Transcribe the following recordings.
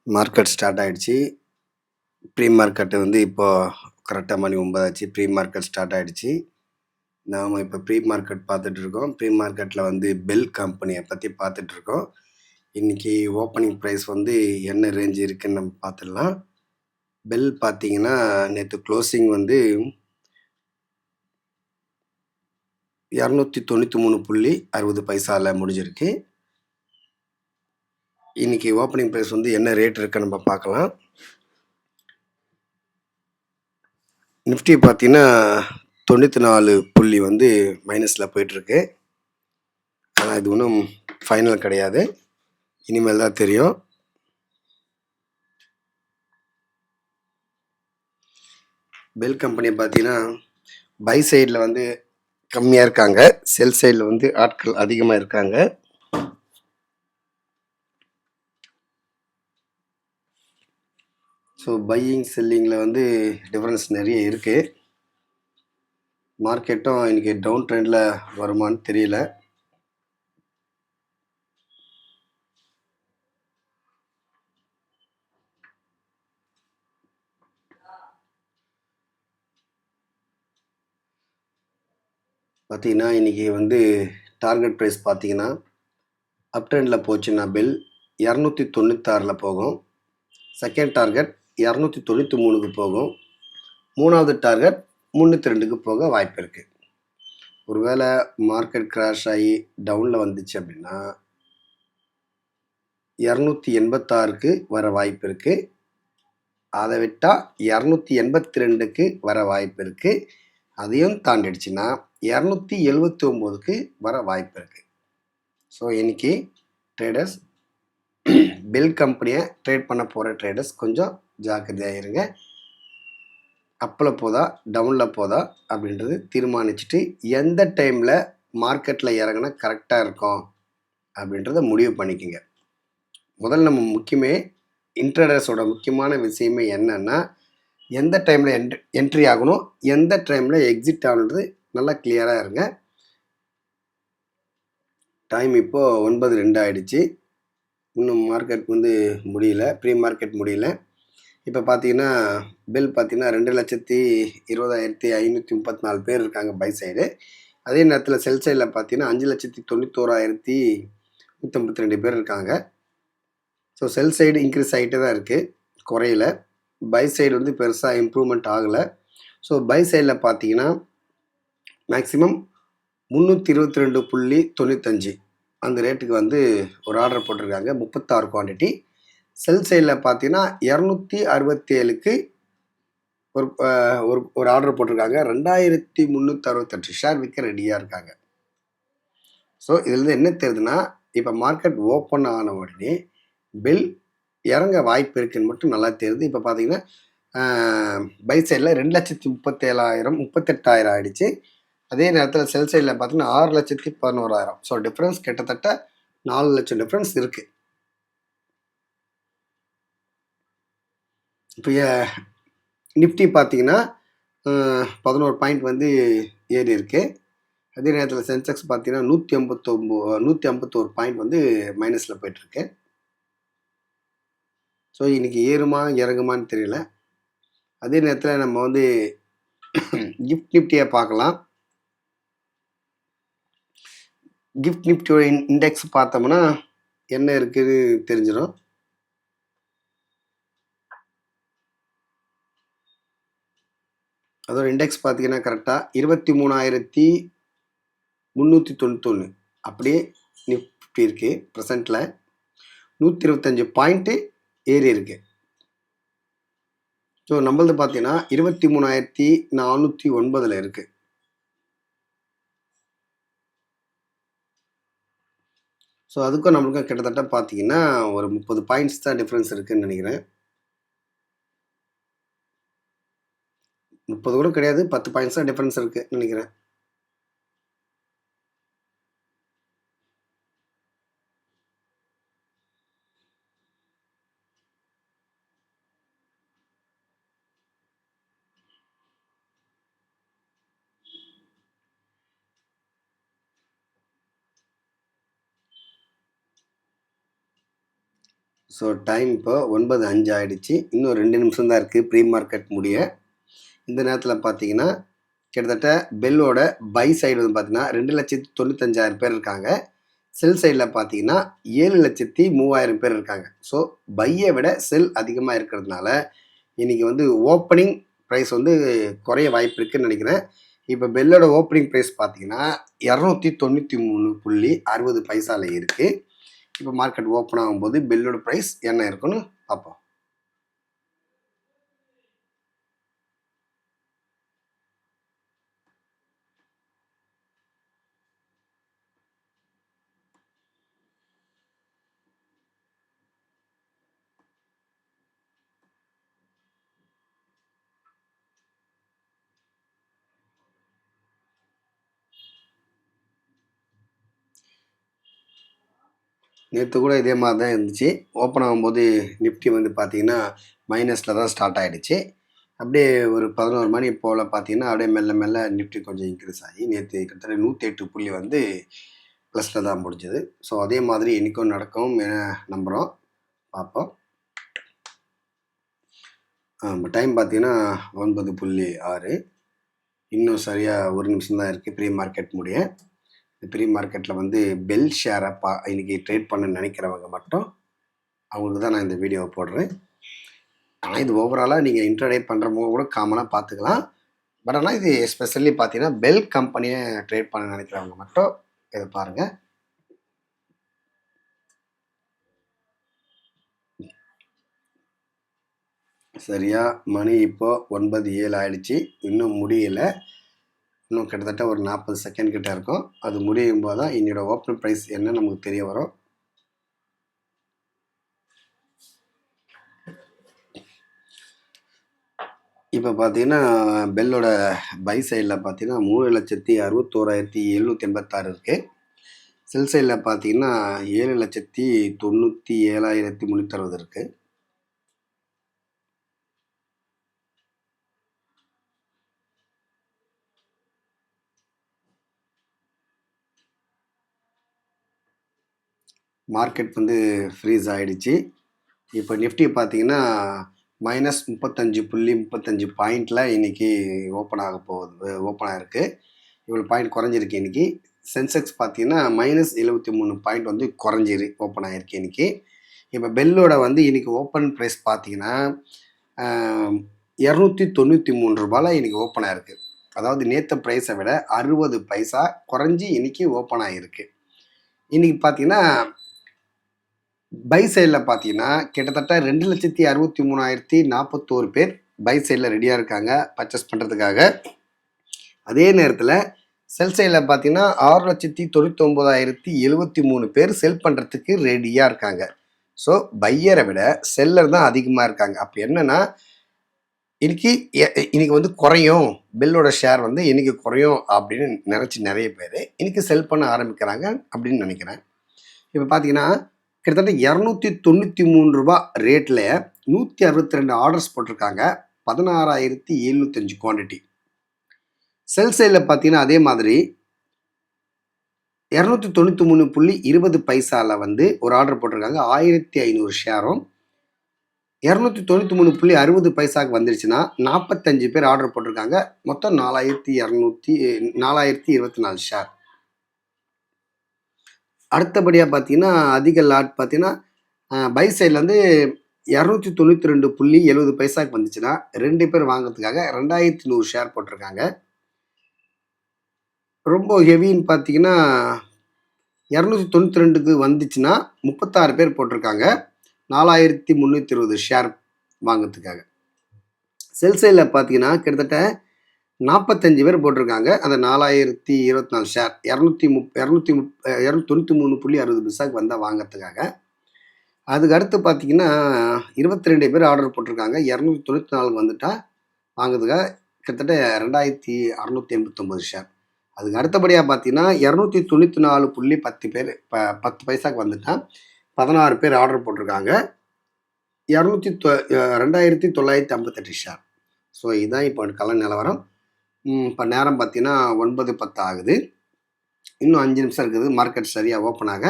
Market start ஆயிடுச்சு. Pre market வந்து இப்போ கரெக்டாக மணி 9 ஆச்சு. ப்ரீ மார்க்கெட் ஸ்டார்ட் ஆயிடுச்சு. நாம இப்போ ப்ரீ மார்க்கெட் பார்த்துட்டு இருக்கோம். ப்ரீ மார்க்கெட்டில் வந்து பெல் கம்பெனியை பற்றி பார்த்துட்டு இருக்கோம். இன்னைக்கு ஓப்பனிங் ப்ரைஸ் வந்து என்ன ரேஞ்ச் இருக்குன்னு நம்ம பார்த்துடலாம். பெல் பார்த்தீங்கன்னா நேற்று க்ளோசிங் வந்து 293.60 முடிஞ்சிருக்கு. இன்னைக்கு ஓப்பனிங் ப்ரைஸ் வந்து என்ன ரேட் இருக்குன்னு நம்ம பார்க்கலாம். நிஃப்டி பார்த்தீங்கன்னா 94 புள்ளி வந்து மைனஸில் போயிட்டுருக்கு. ஆனால் இது ஒன்றும் ஃபைனல் கிடையாது, இனிமேல் தான் தெரியும். பெல் கம்பெனியை பார்த்தீங்கன்னா பை சைடில் வந்து கம்மியாக இருக்காங்க, செல் சைடில் வந்து ஆட்கள் அதிகமாக இருக்காங்க. ஸோ பையிங் செல்லிங்கில் வந்து டிஃப்ரென்ஸ் நிறைய இருக்குது. மார்க்கெட்டும் இன்றைக்கி டவுன் ட்ரெண்டில் வருமானு தெரியல. பார்த்தீங்கன்னா இன்றைக்கி வந்து டார்கெட் ப்ரைஸ் பார்த்தீங்கன்னா அப் ட்ரெண்டில் போச்சுன்னா பெல் 296 போகும். செகண்ட் டார்கெட் 293க்கு போகும். மூணாவது டார்கெட் 302க்கு போக வாய்ப்பு இருக்குது. ஒருவேளை மார்க்கெட் கிராஷ் ஆகி டவுனில் வந்துச்சு அப்படின்னா 286க்கு வர வாய்ப்பு இருக்குது. அதை விட்டால் 282க்கு வர வாய்ப்பு இருக்குது. அதையும் தாண்டிடுச்சுன்னா 279க்கு வர வாய்ப்பு இருக்குது. ஸோ இன்னைக்கு ட்ரேடர்ஸ் பெல் கம்பெனியை ட்ரேட் பண்ண போகிற ட்ரேடர்ஸ் கொஞ்சம் ஜாக்கிரதையாக இருங்க. அப்பில் போதா டவுனில் போதா அப்படின்றது தீர்மானிச்சுட்டு எந்த டைமில் மார்க்கெட்டில் இறங்கினா கரெக்டாக இருக்கும் அப்படின்றத முடிவு பண்ணிக்கோங்க. முதல்ல நம்ம முக்கியமே இன்ட்ரேடர்ஸோட முக்கியமான விஷயமே என்னன்னா எந்த டைமில் என்ட்ரி ஆகணும், எந்த டைமில் எக்ஸிட் ஆகணுன்றது நல்லா கிளியராக இருங்க. டைம் இப்போது 9:02 ஆகிடுச்சு. இன்னும் மார்க்கெட் வந்து முடியல, ப்ரீ மார்க்கெட் முடியல. இப்போ பார்த்தீங்கன்னா பெல் பார்த்தீங்கன்னா 2,20,534 பேர் இருக்காங்க பை சைடு. அதே நேரத்தில் செல் சைடில் பார்த்தீங்கன்னா 5,91,152 பேர் இருக்காங்க. ஸோ செல் சைடு இன்க்ரீஸ் ஆகிட்டே தான் இருக்குது, குறையில. பை சைடு வந்து பெருசாக இம்ப்ரூவ்மெண்ட் ஆகலை. ஸோ பை சைடில் பார்த்தீங்கன்னா மேக்ஸிமம் 322.95 அந்த ரேட்டுக்கு வந்து ஒரு ஆர்டர் போட்டிருக்காங்க, 36 குவான்டிட்டி. செல் சைடில் பார்த்தீங்கன்னா 267க்கு ஒரு ஒரு ஆர்டர் போட்டிருக்காங்க, 2,368 ஷேர் விற்க ரெடியாக இருக்காங்க. ஸோ இதுலேருந்து என்ன தெரியுதுன்னா இப்போ மார்க்கெட் ஓப்பன் ஆன உடனே பெல் இறங்க வாய்ப்பு இருக்குன்னு மட்டும் நல்லா தெரியுது. இப்போ பார்த்தீங்கன்னா பை சைடில் 2,37,000 ஆகிடுச்சு. அதே நேரத்தில் செல் சைடில் பார்த்தீங்கன்னா 6,11,000. ஸோ டிஃப்ரென்ஸ் கிட்டத்தட்ட 4 லட்சம் டிஃப்ரென்ஸ் இருக்குது. இப்போ நிஃப்டி பார்த்தீங்கன்னா 11 பாயிண்ட் வந்து ஏறி இருக்கு. அதே நேரத்தில் சென்செக்ஸ் பார்த்தீங்கன்னா 151 பாயிண்ட் வந்து மைனஸில் போயிட்டுருக்கு. ஸோ இன்றைக்கி ஏறுமா இறங்குமான்னு தெரியல. அதே நேரத்தில் நம்ம வந்து கிஃப்ட் நிஃப்டியை பார்க்கலாம். கிஃப்ட் நிஃப்டியோட இண்டெக்ஸ் பார்த்தோம்னா என்ன இருக்குன்னு தெரிஞ்சிடும். அதோட இண்டெக்ஸ் பார்த்தீங்கன்னா கரெக்டாக 23,391 அப்படியே நிஃப்டி இருக்குது. ப்ரெசண்ட்டில் 125 பாயிண்ட்டு ஏறி இருக்கு. ஸோ நம்மளது பார்த்தீங்கன்னா 23,409 இருக்குது. ஸோ அதுக்கும் நம்மளுக்கும் கிட்டத்தட்ட பார்த்தீங்கன்னா ஒரு 30 பாயிண்ட்ஸ் தான் டிஃப்ரென்ஸ் இருக்குதுன்னு நினைக்கிறேன். 30 கூட கிடையாது, 10 பாயிண்ட்ஸ் தான் டிஃப்ரென்ஸ் இருக்குதுன்னு நினைக்கிறேன். ஸோ டைம் இப்போ 9:05 ஆகிடுச்சு. இன்னும் 2 நிமிஷம் தான் இருக்குது ப்ரீ மார்க்கெட் முடிய. இந்த நேரத்தில் பார்த்தீங்கன்னா கிட்டத்தட்ட பெல்லோட பை சைடு வந்து பார்த்தீங்கன்னா 2,95,000 பேர் இருக்காங்க. செல் சைடில் பார்த்தீங்கன்னா 7,03,000 பேர் இருக்காங்க. ஸோ பையை விட செல் அதிகமாக இருக்கிறதுனால இன்றைக்கி வந்து ஓப்பனிங் ப்ரைஸ் வந்து குறைய வாய்ப்பு இருக்குதுன்னு நினைக்கிறேன். இப்போ பெல்லோட ஓப்பனிங் ப்ரைஸ் பார்த்தீங்கன்னா 293.60 இருக்குது. இப்போ மார்க்கெட் ஓப்பன் ஆகும்போது பெல்லோட ப்ரைஸ் என்ன இருக்குன்னு பார்ப்போம். நேற்று கூட இதே மாதிரி தான் இருந்துச்சு. ஓப்பன் ஆகும்போது நிஃப்டி வந்து பார்த்தீங்கன்னா மைனஸில் தான் ஸ்டார்ட் ஆகிடுச்சு. அப்படியே ஒரு 11 மணி போல் பார்த்தீங்கன்னா அப்படியே மெல்ல மெல்ல நிஃப்டி கொஞ்சம் இன்க்ரீஸ் ஆகி நேற்று கிட்டத்தட்ட 108 புள்ளி வந்து ப்ளஸில் தான் முடிஞ்சது. ஸோ அதே மாதிரி இன்றைக்கும் நடக்கும் நம்புகிறோம். பார்ப்போம். டைம் பார்த்தீங்கன்னா 9:06. இன்னும் சரியாக ஒரு நிமிஷம் தான் இருக்குது ப்ரீ மார்க்கெட் முடிய. ப்ரீ மார்க்கெட்டில் வந்து பெல் ஷேரை இன்றைக்கி ட்ரேட் பண்ண நினைக்கிறவங்க மட்டும் அவங்களுக்கு தான் நான் இந்த வீடியோவை போடுறேன். ஆனால் இது ஓவராலாக நீங்கள் இன்ட்ரடே பண்ணுறவங்க கூட காமனாக பார்த்துக்கலாம். பட் ஆனால் இது எஸ்பெஷலி பார்த்தீங்கன்னா பெல் கம்பெனியை ட்ரேட் பண்ண நினைக்கிறவங்க மட்டும் இதை பாருங்கள். சரியா மணி இப்போ 9:07 ஆகிடுச்சு. இன்னும் முடியலை. இன்னும் கிட்டத்தட்ட ஒரு 40 செகண்ட் கிட்ட இருக்கும். அது முடியும் போது தான் என்னோட ஓப்பன் ப்ரைஸ் என்ன நமக்கு தெரிய வரும். இப்போ பார்த்தீங்கன்னா பெல்லோட பை சைடில் பார்த்தீங்கன்னா 3,61,786 இருக்குது. செல் சைடில் பார்த்தீங்கன்னா 7,97,360 இருக்குது. மார்க்கெட் வந்து ஃப்ரீஸ் ஆகிடுச்சு. இப்போ நிஃப்டி பார்த்தீங்கன்னா -35.35 பாயிண்டில் இன்றைக்கி ஓப்பன் ஆகிருக்கு. இவ்வளோ பாயிண்ட் குறைஞ்சிருக்கு இன்றைக்கி. சென்செக்ஸ் பார்த்தீங்கன்னா -73 பாயிண்ட் வந்து ஓப்பன் ஆகிருக்கு இன்றைக்கி. இப்போ பெல்லோட வந்து இன்றைக்கி ஓப்பன் ப்ரைஸ் பார்த்தீங்கன்னா 293 ரூபாயில் இன்றைக்கி ஓப்பன் ஆகிருக்கு. அதாவது நேற்று ப்ரைஸை விட 60 பைசா குறைஞ்சி இன்றைக்கி ஓப்பன் ஆகிருக்கு. இன்றைக்கி பார்த்தீங்கன்னா பை சைடில் பார்த்தீங்கன்னா கிட்டத்தட்ட 2,63,041 பேர் பை சைடில் ரெடியாக இருக்காங்க பர்ச்சேஸ் பண்ணுறதுக்காக. அதே நேரத்தில் செல் சைடில் பார்த்தீங்கன்னா 6,99,073 பேர் செல் பண்ணுறதுக்கு ரெடியாக இருக்காங்க. ஸோ பையரை விட செல்லர் தான் அதிகமாக இருக்காங்க. அப்போ என்னென்னா இன்னைக்கு வந்து குறையும், பெல்லோட ஷேர் வந்து இன்னைக்கு குறையும் அப்படின்னு நினச்சி நிறைய பேர் இன்னைக்கு செல் பண்ண ஆரம்பிக்கிறாங்க அப்படின்னு நினைக்கிறேன். இப்போ பார்த்தீங்கன்னா கிட்டத்தட்ட 293 ரூபா ரேட்டில் 162 ஆர்டர்ஸ் போட்டிருக்காங்க. 16,705 குவான்டிட்டி. செல் சைடில் பார்த்தீங்கன்னா அதே மாதிரி 293.20 வந்து ஒரு ஆர்டர் போட்டிருக்காங்க. 1,500 ஷேரும் 293.60 வந்துருச்சுன்னா 45 பேர் ஆர்டர் போட்டிருக்காங்க. மொத்தம் 4,224 ஷேர். அடுத்தபடியாக பார்த்தீங்கன்னா அதிக லாட் பார்த்தீங்கன்னா பை சைடில் வந்து 292.70 வந்துச்சுன்னா 2 பேர் வாங்கிறதுக்காக 2,100 ஷேர் போட்டிருக்காங்க. ரொம்ப ஹெவின்னு பார்த்தீங்கன்னா 292க்கு வந்துச்சுன்னா 36 பேர் போட்டிருக்காங்க 4,320 ஷேர் வாங்கிறதுக்காக. செல் சைடில் பார்த்தீங்கன்னா கிட்டத்தட்ட 45 பேர் போட்டிருக்காங்க. அந்த 4,024 ஷேர் 293.60 வந்தால் வாங்கிறதுக்காக. அதுக்கு அடுத்து பார்த்தீங்கன்னா 22 பேர் ஆர்டர் போட்டிருக்காங்க. 294 வந்துட்டால் வாங்கிறதுக்காக கிட்டத்தட்ட 2,689 ஷேர். அதுக்கு அடுத்தபடியாக பார்த்தீங்கன்னா 294.10 பேர் 10 பைசாக்கு வந்துட்டால் 16 பேர் ஆர்டர் போட்டிருக்காங்க. 2,958 ஷேர். ஸோ இதுதான் இப்போ கள நிலவரம். இப்போ நேரம் பார்த்தீங்கன்னா 9:10 ஆகுது. இன்னும் 5 நிமிஷம் இருக்குது மார்க்கெட் சரியாக ஓப்பன் ஆக.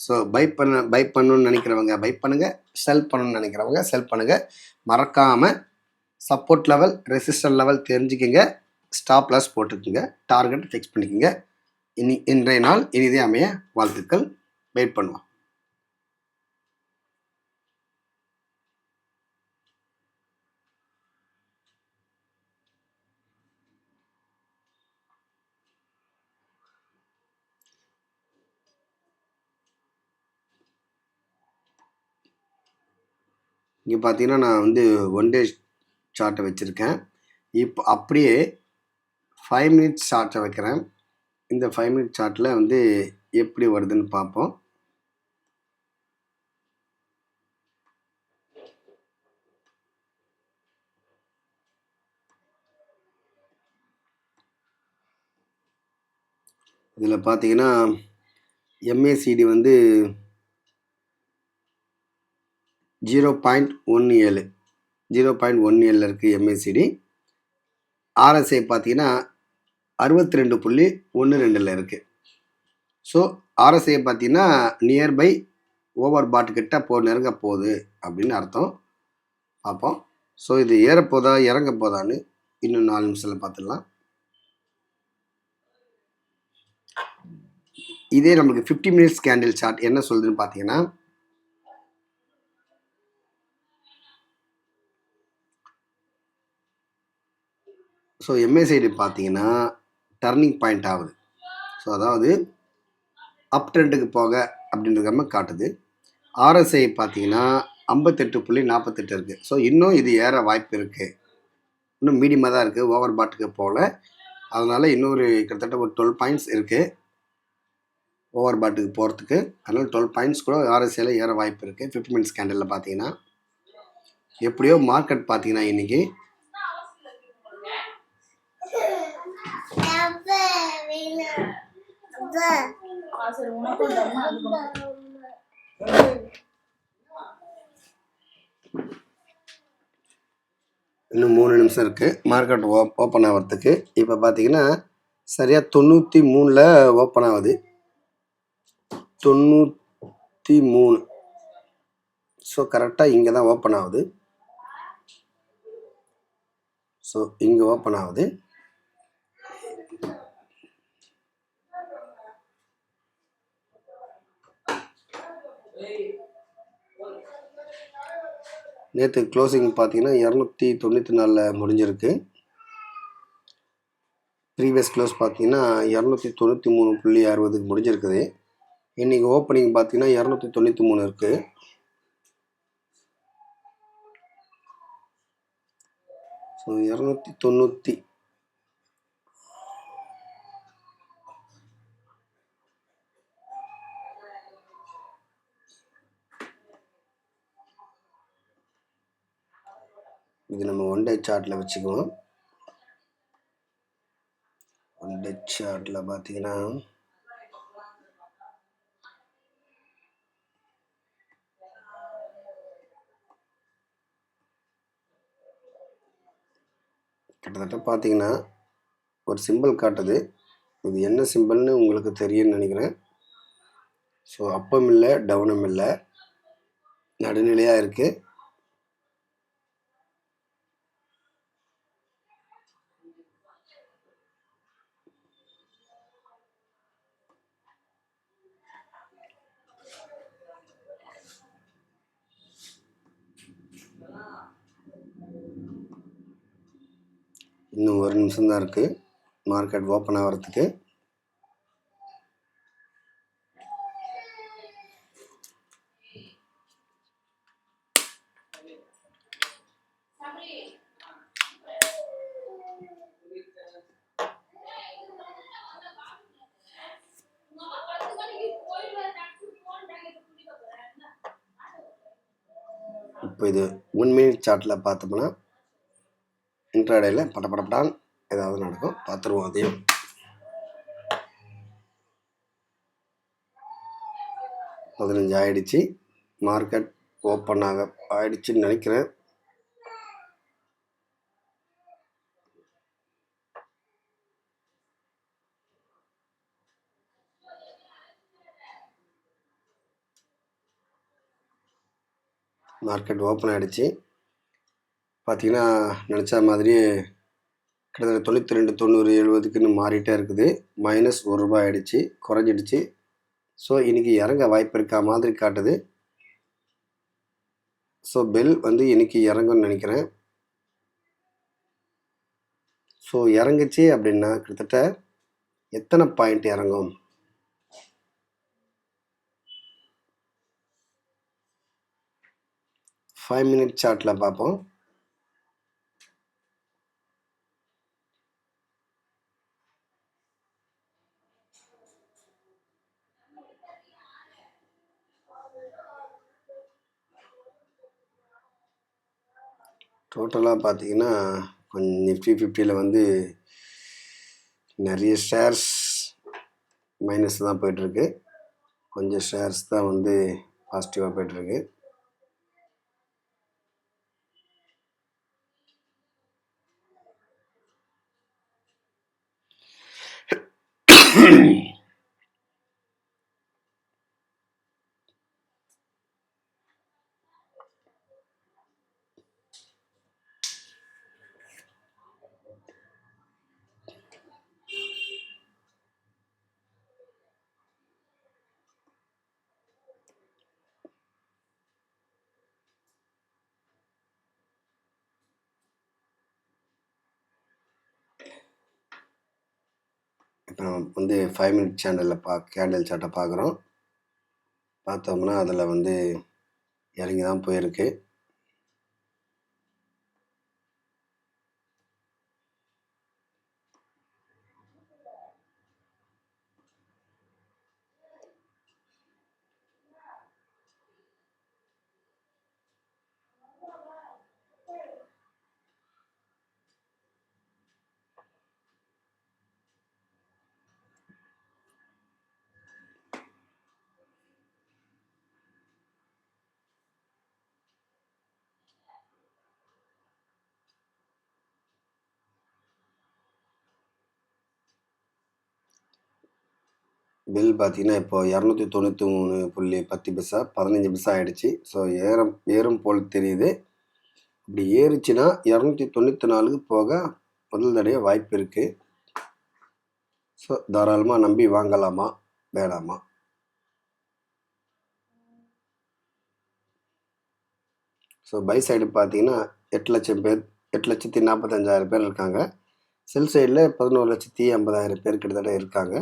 ஸோ பை பண்ணணும்னு நினைக்கிறவங்க பை பண்ணுங்கள், செல் பண்ணணும்னு நினைக்கிறவங்க செல் பண்ணுங்கள். மறக்காமல் சப்போர்ட் லெவல், ரெசிஸ்டர் லெவல் தெரிஞ்சுக்கிங்க, ஸ்டாப் லாஸ் போட்டுக்குங்க, டார்கெட் ஃபிக்ஸ் பண்ணிக்கோங்க. இன்றைய நாள் இனிதே அமைய வாழ்த்துக்கள். வெயிட் பண்ணுவோம். இங்கே பார்த்தீங்கன்னா நான் வந்து 1 டே சார்ட்டை வச்சுருக்கேன். இப்போ அப்படியே 5 மினிட்ஸ் சார்ட்டை வைக்கிறேன். இந்த 5 மினிட் சார்ட்டில் வந்து எப்படி வருதுன்னு பார்ப்போம். இதில் பார்த்தீங்கன்னா MACD வந்து 0.17 இருக்குது MACD. RSI பார்த்தீங்கன்னா 62.12 இருக்குது. ஸோ RSI பார்த்தீங்கன்னா நியர்பை ஓவர் பாட் கிட்ட நெருங்க போகுது அப்படின்னு அர்த்தம். பார்ப்போம். ஸோ இது ஏறப்போதா இறங்க போதான்னு இன்னும் 4 நிமிஷத்தில் பார்த்துடலாம். இதே நமக்கு 50 மினிட்ஸ் கேண்டில் சார்ட் என்ன சொல்லுதுன்னு பார்த்தீங்கன்னா, ஸோ MACD பார்த்தீங்கன்னா டர்னிங் பாயிண்ட் ஆகுது. ஸோ அதாவது அப் ட்ரெண்டுக்கு போக அப்படின்றத காட்டுது. RSI பார்த்தீங்கன்னா 58.48 இருக்குது. ஸோ இன்னும் இது ஏற வாய்ப்பு இருக்குது. இன்னும் மீடியமாக தான் இருக்குது, ஓவர் பாட்டுக்கு போகல. அதனால் இன்னொரு கிட்டத்தட்ட ஒரு 12 பாயிண்ட்ஸ் இருக்குது ஓவர் பாட்டுக்கு போகிறதுக்கு. அதனால் 12 பாயிண்ட்ஸ் கூட RSIயில் ஏற வாய்ப்பு இருக்குது. 50 மினிட்ஸ் கேண்டலில் பார்த்தீங்கன்னா எப்படியோ மார்க்கெட் பார்த்தீங்கன்னா இன்றைக்கி இன்னும் 3 நிமிஷம் இருக்குது மார்க்கெட் ஓப்பன் ஆகிறதுக்கு. இப்போ பார்த்தீங்கன்னா சரியாக 93ல் ஓப்பன் ஆகுது. 93. ஸோ கரெக்டாக இங்கே தான் ஓப்பன் ஆகுது. ஸோ இங்கே ஓப்பன் ஆகுது. நேற்று க்ளோசிங் பார்த்தீங்கன்னா 294 முடிஞ்சிருக்கு. ப்ரீவியஸ் க்ளோஸ் பார்த்தீங்கன்னா 293.60 முடிஞ்சிருக்குது. இன்றைக்கி ஓப்பனிங் பார்த்தீங்கன்னா 293 இருக்குது. ஸோ 290 இது நம்ம 1 டே சார்ட்டில் வச்சுக்குவோம். 1 டே சார்ட்டில் பார்த்தீங்கன்னா கிட்டத்தட்ட பார்த்தீங்கன்னா ஒரு சிம்பிள் காட்டுது. இது என்ன சிம்பிள்னு உங்களுக்கு தெரியும்னு நினைக்கிறேன். ஸோ அப்பும் இல்லை டவுனும் இல்லை, நடுநிலையாக இருக்குது. இன்னும் 1 நிமிஷம் தான் இருக்குது மார்க்கெட் ஓப்பன் ஆகிறதுக்கு. இப்போ இது 1 மினிட் சார்ட்டில் பார்த்தோம்னா இன்ட்ராடேயில் படப்படப்படான் ஏதாவது நடக்கும், பார்த்துருவோம். அதையும் 15 ஆயிடுச்சு, மார்க்கெட் ஓப்பன் ஆயிடுச்சுன்னு நினைக்கிறேன். மார்க்கெட் ஓப்பன் ஆகிடுச்சு. பார்த்திங்கன்னா நினச்ச மாதிரியே கிட்டத்தட்ட 92, 90, 70க்குன்னு மாறிட்டே இருக்குது. -1 ஆகிடுச்சு, குறைஞ்சிடுச்சு. ஸோ இன்றைக்கி இறங்க வாய்ப்பு இருக்கா மாதிரி காட்டுது. ஸோ பெல் வந்து இன்றைக்கி இறங்கும்னு நினைக்கிறேன். ஸோ இறங்குச்சு அப்படின்னா கிட்டத்தட்ட எத்தனை பாயிண்ட் இறங்கும்? ஃபைவ் மினிட் சார்ட்டில் பார்ப்போம். டோட்டலாக பார்த்தீங்கன்னா கொஞ்சம் நிஃப்டி 50ல் வந்து நிறைய ஷேர்ஸ் மைனஸ் தான் போயிட்டுருக்கு. கொஞ்சம் ஷேர்ஸ் தான் வந்து பாசிட்டிவாக போயிட்டுருக்கு. இப்போ நம்ம வந்து 5 மினிட் சேனலில் கேண்டில் சார்ட்டை பார்க்குறோம். பார்த்தோம்னா அதில் வந்து இறங்கி தான் போயிருக்கு. பில் பார்த்தீங்கன்னா இப்போ 293.10 15 பைசா ஆகிடுச்சு. ஸோ ஏறும் போல் தெரியுது. இப்படி ஏறிச்சுன்னா 294க்கு போக முதல் தடவை வாய்ப்பு இருக்குது. ஸோ தாராளமாக நம்பி வாங்கலாமா வேணாமா? ஸோ பை சைடு பார்த்தீங்கன்னா 8 லட்சம் பேர், 8,45,000 பேர் இருக்காங்க. செல் சைடில் 11,50,000 பேர் கிட்டத்தட்ட இருக்காங்க.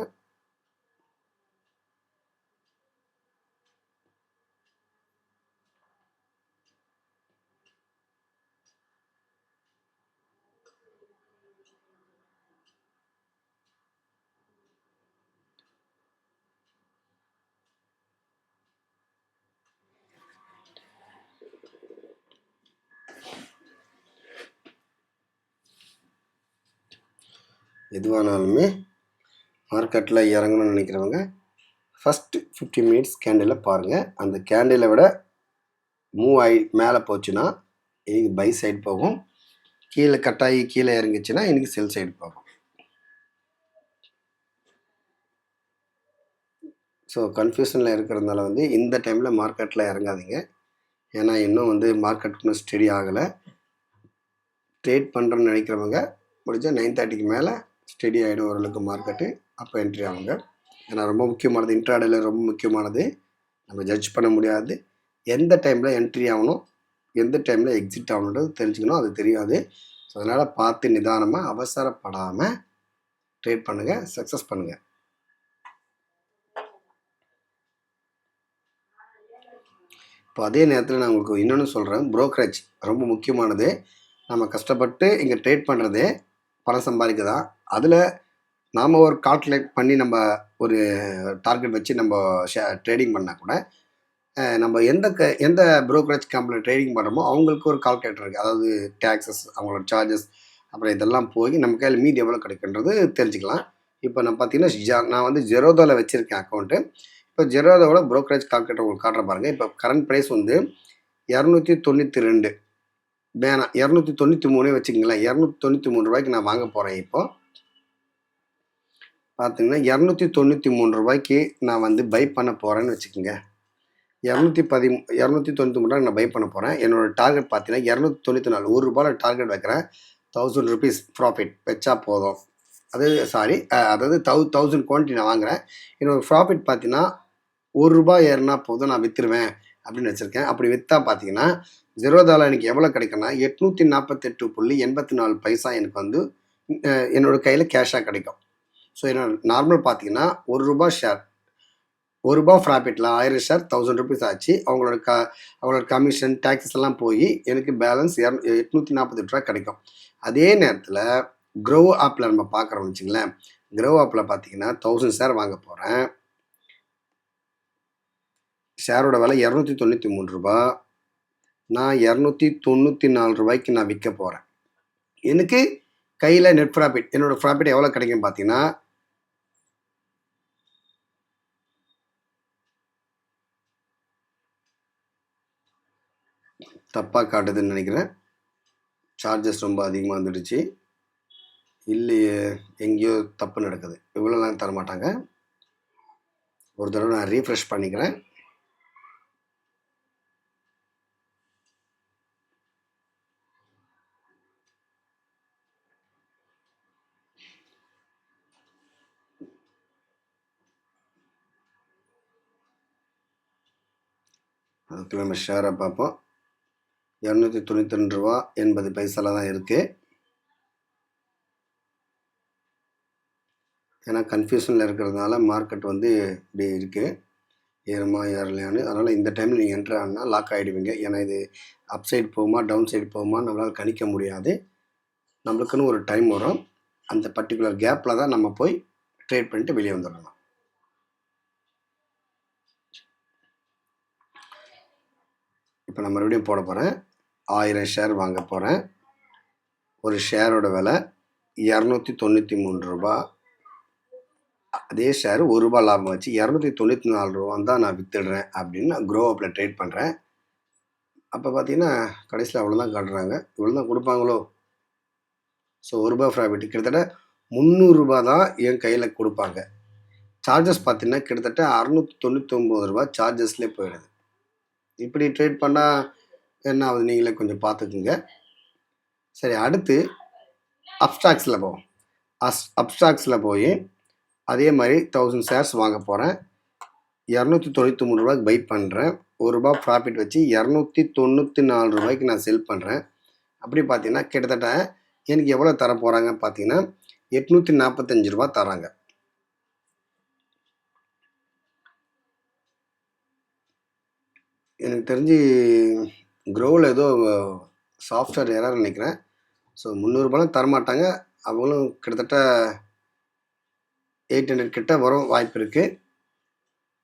எதுவானாலுமே மார்க்கெட்டில் இறங்கணும்னு நினைக்கிறவங்க ஃபஸ்ட்டு 50 மினிட்ஸ் கேண்டிலில் பாருங்கள். அந்த கேண்டிலை விட மூவ் ஆகி மேலே போச்சுன்னா இன்றைக்கி பை சைடு போகும். கீழே கட்டாயி கீழே இறங்கிச்சுன்னா இன்றைக்கி செல் சைடு போகும். ஸோ கன்ஃபியூஷனில் இருக்கிறதுனால வந்து இந்த டைமில் மார்க்கெட்டில் இறங்காதீங்க. ஏன்னா இன்னும் வந்து மார்க்கெட் இன்னும் ஸ்டடி ஆகலை. ட்ரேட் பண்ணுறோன்னு நினைக்கிறவங்க முடிஞ்சால் 9:30க்கு மேலே ஸ்டடி ஆகிடும் ஓரளவுக்கு மார்க்கெட்டு. அப்போ என்ட்ரி ஆகுங்க. ஏன்னா ரொம்ப முக்கியமானது, இன்ட்ராடேல ரொம்ப முக்கியமானது. நம்ம ஜட்ஜ் பண்ண முடியாது. எந்த டைமில் என்ட்ரி ஆகணும், எந்த டைமில் எக்ஸிட் ஆகணுன்றது தெரிஞ்சுக்கணும். அது தெரியாது. ஸோ அதனால் பார்த்து நிதானமாக அவசரப்படாமல் ட்ரேட் பண்ணுங்கள், சக்ஸஸ் பண்ணுங்கள். இப்போ அதே நேரத்தில் நான் உங்களுக்கு இன்னொன்று சொல்கிறேன். புரோக்கரேஜ் ரொம்ப முக்கியமானது. நம்ம கஷ்டப்பட்டு இங்கே ட்ரேட் பண்ணுறதே பணம் சம்பாதிக்க தான். அதில் நாம் ஒரு கால்குலேட் பண்ணி நம்ம ஒரு டார்கெட் வச்சு நம்ம ட்ரேடிங் பண்ணால் கூட நம்ம எந்த புரோக்கரேஜ் கம்பெனியில் ட்ரேடிங் பண்ணுறோமோ அவங்களுக்கு ஒரு கால்குலேட்டர் இருக்குது. அதாவது டேக்ஸஸ், அவங்களோட சார்ஜஸ், அப்புறம் இதெல்லாம் போய் நம்ம கையில் மீதி எவ்வளோ கிடைக்குன்றது தெரிஞ்சுக்கலாம். இப்போ நான் பார்த்தீங்கன்னா நான் வந்து ஜெரோதாவில் வச்சுருக்கேன் அக்கௌண்ட்டு. இப்போ ஜெரோதாவோட புரோக்கரேஜ் கால்குலேட்டர் உங்களுக்கு காட்டுற பாருங்கள். இப்போ கரண்ட் ப்ரைஸ் வந்து 292, வேணாம் 293 வச்சுக்கிங்களேன். 293 ரூபாய்க்கு நான் வாங்க போகிறேன். இப்போ பார்த்தீங்கன்னா 293 ரூபாய்க்கு நான் வந்து பை பண்ண போகிறேன்னு வச்சுக்கோங்க. 293 நான் பை பண்ண போகிறேன். என்னோட டார்கெட் பார்த்தீங்கன்னா 294 ₹1 டார்கெட் வைக்கிறேன். ₹1000 ப்ராஃபிட் வச்சா போதும். அதாவது 1000 குவான்டிட்டி நான் வாங்குறேன். என்னோட ப்ராஃபிட் பார்த்தீங்கன்னா ₹1 ஏறினா போதும் நான் விற்றுருவேன் அப்படின்னு வச்சுருக்கேன். அப்படி விற்றா பார்த்தீங்கன்னா ஜெரோதாவில் எனக்கு எவ்வளோ கிடைக்கும்னா 848.84 எனக்கு வந்து என்னோட கையில் கேஷாக கிடைக்கும். ஸோ என்னோட நார்மல் பார்த்தீங்கன்னா ₹1 ஷேர், ₹1 ப்ராஃபிட்டில் 1000 ஷேர் ₹1000 ஆச்சு. அவங்களோட கமிஷன் டேக்ஸஸ் எல்லாம் போய் எனக்கு பேலன்ஸ் ₹848 கிடைக்கும். அதே நேரத்தில் க்ரோ ஆப்பில் நம்ம பார்க்குறோம் வச்சுங்களேன். க்ரோ ஆப்பில் பார்த்தீங்கன்னா 1000 ஷேர் வாங்க போகிறேன். ஷேரோட விலை ₹293. நான் ₹294 நான் விற்க போகிறேன். எனக்கு கையில் நெட் ப்ராஃபிட், என்னோட ப்ராஃபிட் எவ்வளோ கிடைக்கும் பார்த்தீங்கன்னா தப்பாக காட்டுதுன்னு நினைக்கிறேன். சார்ஜஸ் ரொம்ப அதிகமாக வந்துடுச்சு. இல்லையே, எங்கேயோ தப்பு நடக்குது. இவ்வளோலாம் தரமாட்டாங்க. ஒரு தடவை நான் ரீஃப்ரெஷ் பண்ணிக்கிறேன். அதுக்குள்ள நம்ம ஷேரை பார்ப்போம். ₹292.80 தான் இருக்குது. ஏன்னா கன்ஃபியூஷனில் இருக்கிறதுனால மார்க்கெட் வந்து இப்படி இருக்குது, ஏறுமா ஏறலையான்னு. அதனால் இந்த டைமில் நீங்கள் என்ட்ரு ஆனால் லாக் ஆகிடுவீங்க. ஏன்னா இது அப் சைடு போகுமா டவுன் சைடு போகுமா நம்மளால் கணிக்க முடியாது. நம்மளுக்குன்னு ஒரு டைம் வரும். அந்த பர்டிகுலர் கேப்பில் தான் நம்ம போய் ட்ரேட் பண்ணிட்டு வெளியே வந்துடலாம். இப்போ நான் மறுபடியும் போட போகிறேன். 1000 ஷேர் வாங்க போகிறேன். ஒரு ஷேரோட விலை ₹293. அதே ஷேர் ₹1 லாபம் வச்சு ₹294 தான் நான் விற்றுடுறேன் அப்படின்னு நான் க்ரோ அப்பில் ட்ரேட் பண்ணுறேன். அப்போ பார்த்தீங்கன்னா கடைசியில் அவ்வளோதான் காட்டுறாங்க. இவ்வளோ தான் கொடுப்பாங்களோ. ஸோ ₹1 ப்ராஃபிட் கிட்டத்தட்ட ₹300 தான் என் கையில் கொடுப்பாங்க. சார்ஜஸ் பார்த்தீங்கன்னா கிட்டத்தட்ட ₹699 சார்ஜஸ்லேயே போயிடுது. இப்படி ட்ரேட் பண்ணால் என்ன ஆகுது நீங்களே கொஞ்சம் பார்த்துக்குங்க. சரி, அடுத்து அப்ஸ்டாக்ஸில் போவோம். அப்ஸ்டாக்ஸில் போய் அதே மாதிரி 1000 ஷேர்ஸ் வாங்க போகிறேன். ₹293 பை பண்ணுறேன். ₹1 ப்ராஃபிட் வச்சு ₹294 நான் செல் பண்ணுறேன். அப்படி பார்த்தீங்கன்னா கிட்டத்தட்ட எனக்கு எவ்வளோ தர போகிறாங்க பார்த்தீங்கன்னா ₹845 தராங்க. எனக்கு தெரிஞ்சு க்ரோவில் ஏதோ சாஃப்ட்வேர் எரர் நினைக்கிறேன். ஸோ ₹300 தரமாட்டாங்க. அவங்களும் கிட்டத்தட்ட 800 கிட்ட வரும் வாய்ப்பு இருக்குது.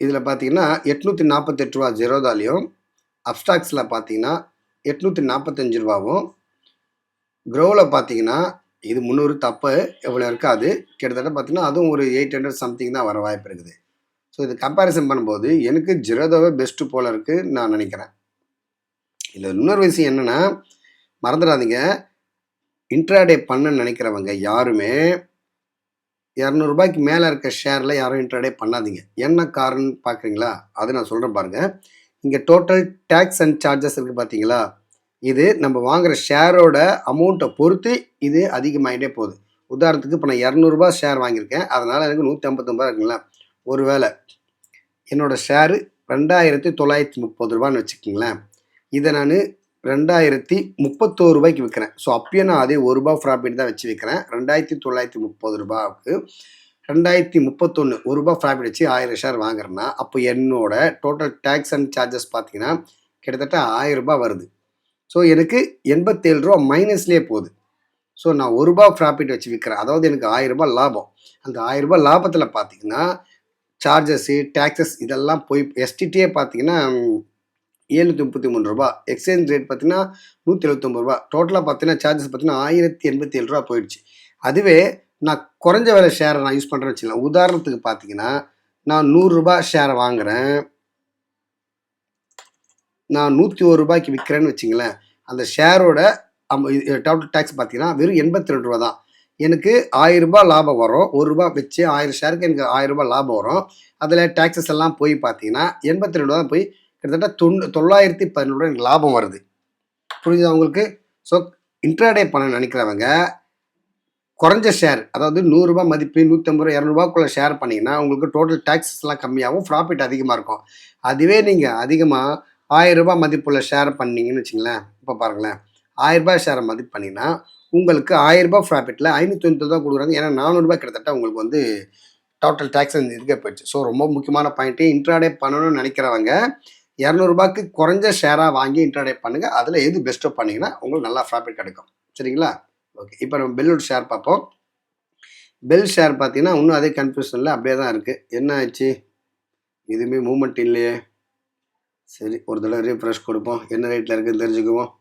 இதில் பார்த்தீங்கன்னா ₹848 ஜெரோதாலையும், அப்ஸ்டாக்ஸில் பார்த்தீங்கன்னா ₹845. க்ரோவில் பார்த்தீங்கன்னா இது 300 தப்பு எவ்வளோ இருக்காது. கிட்டத்தட்ட பார்த்தீங்கன்னா அதுவும் ஒரு 800 சம்திங் தான் வர வாய்ப்பு இருக்குது. ஸோ இது கம்பேரிசன் பண்ணும்போது எனக்கு ஜெரோதாவே பெஸ்ட்டு போல் இருக்குது நான் நினைக்கிறேன். இதில் இன்னொரு விஷயம் என்னென்னா மறந்துடாதீங்க, இன்ட்ராடே பண்ண நினைக்கிறவங்க யாருமே ₹200 மேலே இருக்க ஷேரில் யாரும் இன்ட்ராடே பண்ணாதீங்க. என்ன காரணம் பார்க்குறீங்களா? அது நான் சொல்கிறேன் பாருங்கள். இங்கே டோட்டல் டேக்ஸ் அண்ட் சார்ஜஸ் இருக்குது பார்த்தீங்களா? இது நம்ம வாங்குகிற ஷேரோட அமௌண்ட்டை பொறுத்து இது அதிகமாகிட்டே போகுது. உதாரணத்துக்கு இப்போ நான் ₹200 ஷேர் வாங்கியிருக்கேன். அதனால் எனக்கு ₹159 இருக்குங்களா. ஒருவேளை என்னோடய ஷேரு ₹2930 வச்சுக்கிங்களேன். இதை நான் ₹2031 விற்கிறேன். ஸோ அப்பயே நான் அதே ₹1 ப்ராஃபிட் தான் வச்சு விற்கிறேன். ₹2930க்கு 2031 ₹1 ப்ராஃபிட் வச்சு 1000 ஷேர் வாங்குறேன்னா அப்போ என்னோட டோட்டல் டேக்ஸ் அண்ட் சார்ஜஸ் பார்த்தீங்கன்னா கிட்டத்தட்ட ₹1000 வருது. ஸோ எனக்கு ₹87 மைனஸ்லேயே போகுது. ஸோ நான் ₹1 ப்ராஃபிட் வச்சு விற்கிறேன். அதாவது எனக்கு ₹1000 லாபம். அந்த ₹1000 லாபத்தில் பார்த்தீங்கன்னா சார்ஜஸ்ஸு டேக்ஸஸ் இதெல்லாம் போய் எஸ்டிடியே பார்த்தீங்கன்னா ₹733, எக்ஸ்சேஞ்ச் ரேட் பார்த்தீங்கன்னா ₹179, டோட்டலாக பார்த்தீங்கன்னா சார்ஜஸ் பார்த்தீங்கன்னா ₹1087 போயிடுச்சு. அதுவே நான் குறைஞ்ச விலை ஷேரை நான் யூஸ் பண்ணுறேன்னு வச்சுக்கலாம். உதாரணத்துக்கு பார்த்தீங்கன்னா நான் ₹100 ஷேரை வாங்குகிறேன், நான் ₹101 விற்கிறேன்னு வச்சுங்களேன். அந்த ஷேரோட டோட்டல் டேக்ஸ் பார்த்தீங்கன்னா வெறும் ₹82 தான். எனக்கு ₹1000 லாபம் வரும். ₹1 வச்சு 1000 ஷேருக்கு எனக்கு ₹1000 லாபம் வரும். அதில் டேக்ஸஸ் எல்லாம் போய் பார்த்தீங்கன்னா ₹82 தான் போய் கிட்டத்தட்ட 911 எனக்கு லாபம் வருது. புரியுதா உங்களுக்கு? ஸோ இன்ட்ராடே பண்ண நினைக்கிறவங்க குறைஞ்ச ஷேர், அதாவது ரூ. 100 மதிப்பு, ரூ. 150, ரூ. 200க்குள்ள ஷேர் பண்ணீங்கன்னா, உங்களுக்கு டோட்டல் டாக்ஸஸ்லாம் கம்மியாகும். ப்ராஃபிட் அதிகமா இருக்கும். அதுவே நீங்க அதிகமா ரூ. 1000 மதிப்புள்ள ஷேர் பண்ணீங்கன்னு வச்சுங்களேன், இப்ப பாருங்களேன், ரூ. 1000 ஷேர மதிப்பு பண்ணீங்கன்னா, உங்களுக்கு ரூ. 1000 ப்ராஃபிட்ல ரூ. 590 தான் குடுக்குறாங்க. ஏன்னா ரூ. 400 கிட்டத்தட்ட உங்களுக்கு வந்து டோட்டல் டாக்ஸ் இதுக்கே போயிடுச்சு. ஸோ ரொம்ப முக்கியமான பாயிண்ட்டு, இன்ட்ராடே பண்ணணும்னு நினைக்கிறவங்க ரூ. 200க்கு குறைஞ்ச ஷேரா வாங்கி இன்ட்ராடே பண்ணுங்க. அதுல எது பெஸ்ட்டோ பண்ணீங்கன்னா, உங்களுக்கு நல்லா ப்ராஃபிட் கிடைக்கும். சரிங்களா? ஓகே. இப்ப நம்ம பெல்லோட ஷேர் பார்ப்போம். பெல் ஷேர் பார்த்தீங்கன்னா, இன்னும் அதே கன்ஃப்யூஷன்ல அப்படியே தான் இருக்கு. என்ன ஆச்சு? எதுவுமே மூவ்மெண்ட் இல்லையே! சரி, ஒரு தடவ ரீஃப்ரெஷ் குடுப்போம். என்ன ரேட்ல இருக்குன்னு தெரிஞ்சுக்குவோம்.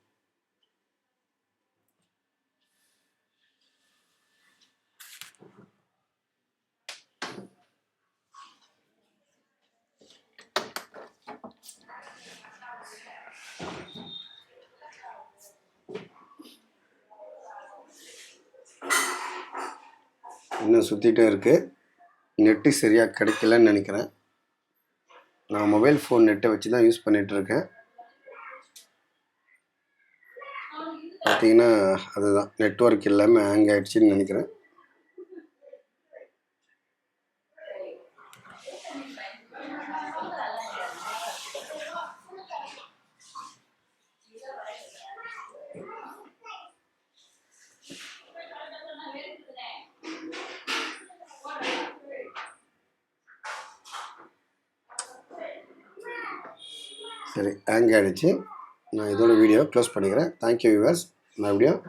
இன்னும் சுத்திட்டே இருக்கு. நெட்டு சரியா கிடைக்கலன்னு நெனைக்கிறேன். நான் மொபைல் ஃபோன் நெட்ட வச்சு தான் யூஸ் பண்ணிட்டு இருக்கேன். பார்த்தீங்கன்னா, அதுதான் நெட்வொர்க் இல்லாம ஹேங் ஆயிடுச்சுன்னு நெனைக்கிறேன். சரி, ஹேங் ஆயிடுச்சு. நான் இதோட வீடியோவ க்ளோஸ் பண்ணிக்கிறேன். Thank you viewers. மறுபடியும்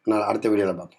நான் அடுத்த வீடியோல பார்ப்போம்.